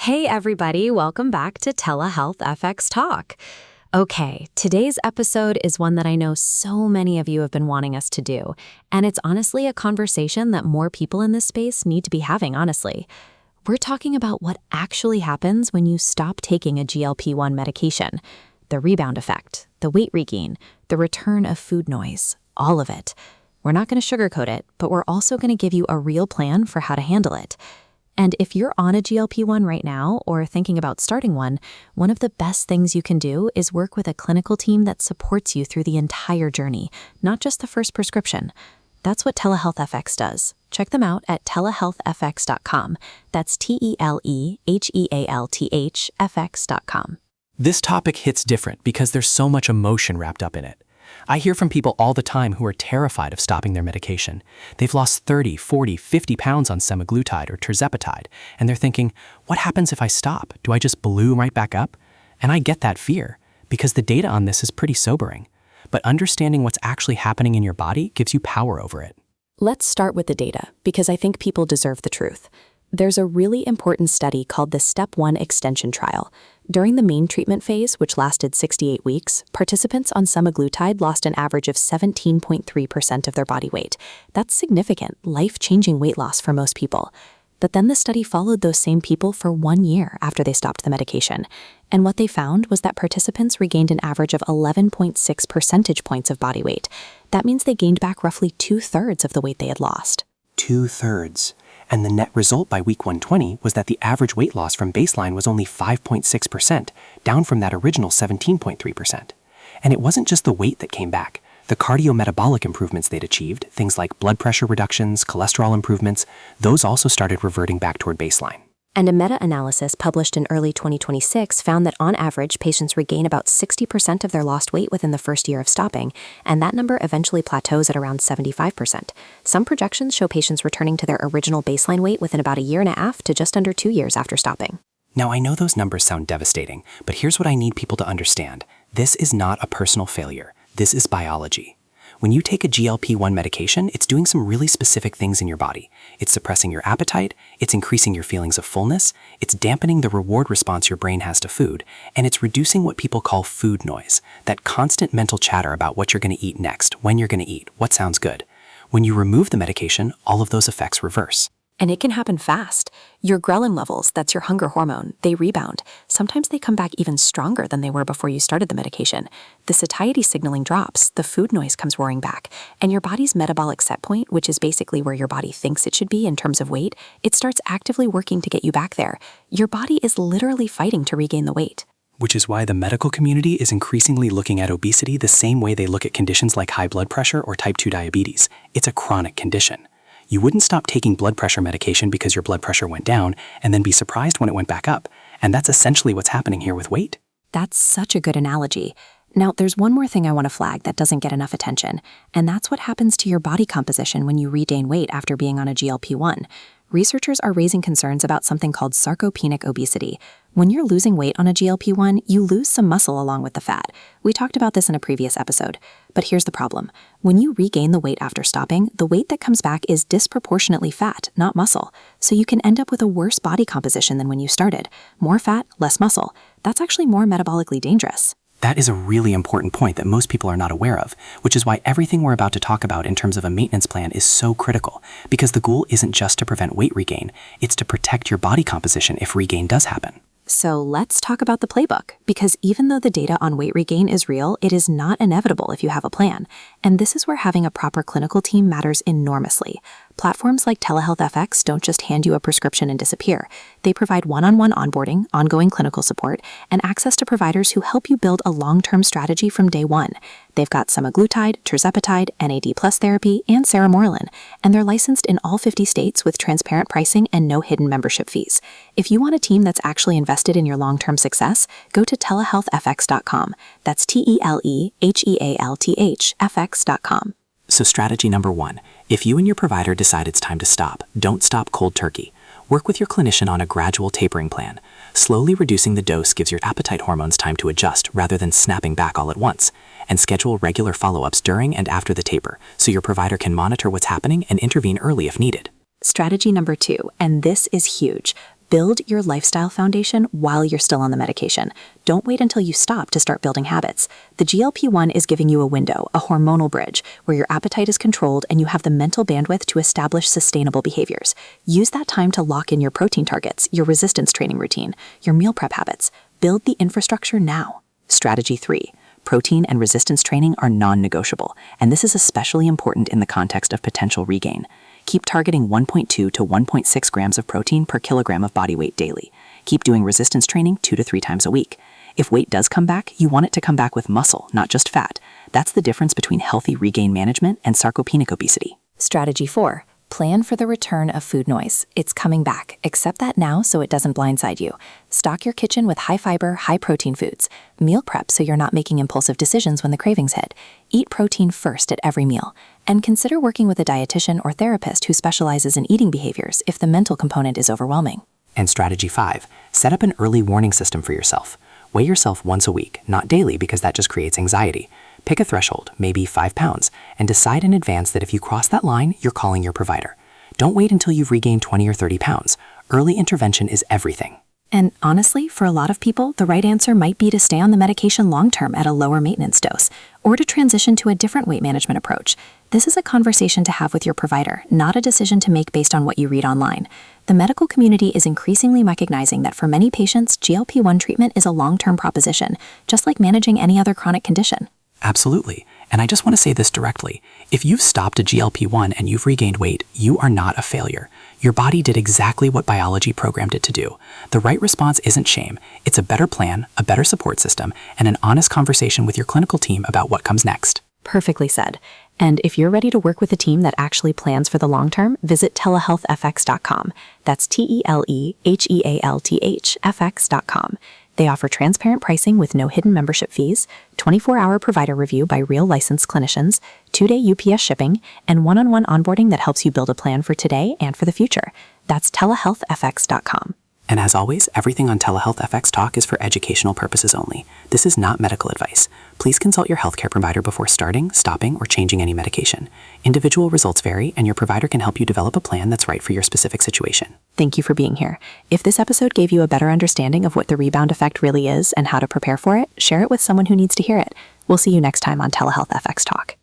Hey everybody, welcome back to TelehealthFX Talk. Okay, today's episode is one that I know so many of you have been wanting us to do, and it's honestly a conversation that more people in this space need to be having, honestly. We're talking about what actually happens when you stop taking a GLP-1 medication. The rebound effect, the weight regain, the return of food noise, all of it. We're not going to sugarcoat it, but we're also going to give you a real plan for how to handle it. And if you're on a GLP-1 right now or thinking about starting one of the best things you can do is work with a clinical team that supports you through the entire journey, not just the first prescription. That's what TelehealthFX does. Check them out at TelehealthFX.com. That's TelehealthFX.com. This topic hits different because there's so much emotion wrapped up in it. I hear from people all the time who are terrified of stopping their medication. They've lost 30, 40, 50 pounds on semaglutide or tirzepatide, and they're thinking, what happens if I stop? Do I just balloon right back up? And I get that fear, because the data on this is pretty sobering. But understanding what's actually happening in your body gives you power over it. Let's start with the data, because I think people deserve the truth. There's a really important study called the Step 1 Extension Trial. During the main treatment phase, which lasted 68 weeks, participants on semaglutide lost an average of 17.3% of their body weight. That's significant, life-changing weight loss for most people. But then the study followed those same people for 1 year after they stopped the medication. And what they found was that participants regained an average of 11.6 percentage points of body weight. That means they gained back roughly 2/3 of the weight they had lost. 2/3. And the net result by week 120 was that the average weight loss from baseline was only 5.6%, down from that original 17.3%. And it wasn't just the weight that came back. The cardiometabolic improvements they'd achieved, things like blood pressure reductions, cholesterol improvements, those also started reverting back toward baseline. And a meta-analysis published in early 2026 found that on average, patients regain about 60% of their lost weight within the first year of stopping, and that number eventually plateaus at around 75%. Some projections show patients returning to their original baseline weight within about a year and a half to just under 2 years after stopping. Now, I know those numbers sound devastating, but here's what I need people to understand. This is not a personal failure. This is biology. When you take a GLP-1 medication, it's doing some really specific things in your body. It's suppressing your appetite, it's increasing your feelings of fullness, it's dampening the reward response your brain has to food, and it's reducing what people call food noise, that constant mental chatter about what you're going to eat next, when you're going to eat, what sounds good. When you remove the medication, all of those effects reverse. And it can happen fast. Your ghrelin levels, that's your hunger hormone, they rebound. Sometimes they come back even stronger than they were before you started the medication. The satiety signaling drops, the food noise comes roaring back, and your body's metabolic set point, which is basically where your body thinks it should be in terms of weight, it starts actively working to get you back there. Your body is literally fighting to regain the weight. Which is why the medical community is increasingly looking at obesity the same way they look at conditions like high blood pressure or type 2 diabetes. It's a chronic condition. You wouldn't stop taking blood pressure medication because your blood pressure went down and then be surprised when it went back up. And that's essentially what's happening here with weight. That's such a good analogy. Now, there's one more thing I want to flag that doesn't get enough attention, and that's what happens to your body composition when you regain weight after being on a GLP-1. Researchers are raising concerns about something called sarcopenic obesity. When you're losing weight on a GLP-1, you lose some muscle along with the fat. We talked about this in a previous episode. But here's the problem. When you regain the weight after stopping, the weight that comes back is disproportionately fat, not muscle. So you can end up with a worse body composition than when you started. More fat, less muscle. That's actually more metabolically dangerous. That is a really important point that most people are not aware of, which is why everything we're about to talk about in terms of a maintenance plan is so critical, because the goal isn't just to prevent weight regain, it's to protect your body composition if regain does happen. So let's talk about the playbook, because even though the data on weight regain is real, it is not inevitable if you have a plan. And this is where having a proper clinical team matters enormously. Platforms like TelehealthFX don't just hand you a prescription and disappear. They provide one-on-one onboarding, ongoing clinical support, and access to providers who help you build a long-term strategy from day one. They've got semaglutide, tirzepatide, NAD+ therapy, and ceramorelin, and they're licensed in all 50 states with transparent pricing and no hidden membership fees. If you want a team that's actually invested in your long-term success, go to TelehealthFX.com. That's TelehealthFX.com. So strategy number 1, if you and your provider decide it's time to stop, don't stop cold turkey. Work with your clinician on a gradual tapering plan. Slowly reducing the dose gives your appetite hormones time to adjust rather than snapping back all at once. And schedule regular follow-ups during and after the taper so your provider can monitor what's happening and intervene early if needed. Strategy number 2, and this is huge. Build your lifestyle foundation while you're still on the medication. Don't wait until you stop to start building habits. The GLP-1 is giving you a window, a hormonal bridge, where your appetite is controlled and you have the mental bandwidth to establish sustainable behaviors. Use that time to lock in your protein targets, your resistance training routine, your meal prep habits. Build the infrastructure now. Strategy 3. Protein and resistance training are non-negotiable, and this is especially important in the context of potential regain. Keep targeting 1.2 to 1.6 grams of protein per kilogram of body weight daily. Keep doing resistance training 2 to 3 times a week. If weight does come back, you want it to come back with muscle, not just fat. That's the difference between healthy regain management and sarcopenic obesity. Strategy 4. Plan for the return of food noise. It's coming back. Accept that now so it doesn't blindside you. Stock your kitchen with high-fiber, high-protein foods. Meal prep so you're not making impulsive decisions when the cravings hit. Eat protein first at every meal. And consider working with a dietitian or therapist who specializes in eating behaviors if the mental component is overwhelming. And strategy 5, set up an early warning system for yourself. Weigh yourself once a week, not daily because that just creates anxiety. Pick a threshold, maybe 5 pounds, and decide in advance that if you cross that line, you're calling your provider. Don't wait until you've regained 20 or 30 pounds. Early intervention is everything. And honestly, for a lot of people, the right answer might be to stay on the medication long-term at a lower maintenance dose, or to transition to a different weight management approach. This is a conversation to have with your provider, not a decision to make based on what you read online. The medical community is increasingly recognizing that for many patients, GLP-1 treatment is a long-term proposition, just like managing any other chronic condition. Absolutely. And I just want to say this directly. If you've stopped a GLP-1 and you've regained weight, you are not a failure. Your body did exactly what biology programmed it to do. The right response isn't shame. It's a better plan, a better support system, and an honest conversation with your clinical team about what comes next. Perfectly said. And if you're ready to work with a team that actually plans for the long term, visit TelehealthFX.com. That's TelehealthFX.com. They offer transparent pricing with no hidden membership fees, 24-hour provider review by real licensed clinicians, 2-day UPS shipping, and one-on-one onboarding that helps you build a plan for today and for the future. That's TelehealthFX.com. And as always, everything on TelehealthFX Talk is for educational purposes only. This is not medical advice. Please consult your healthcare provider before starting, stopping, or changing any medication. Individual results vary, and your provider can help you develop a plan that's right for your specific situation. Thank you for being here. If this episode gave you a better understanding of what the rebound effect really is and how to prepare for it, share it with someone who needs to hear it. We'll see you next time on TelehealthFX Talk.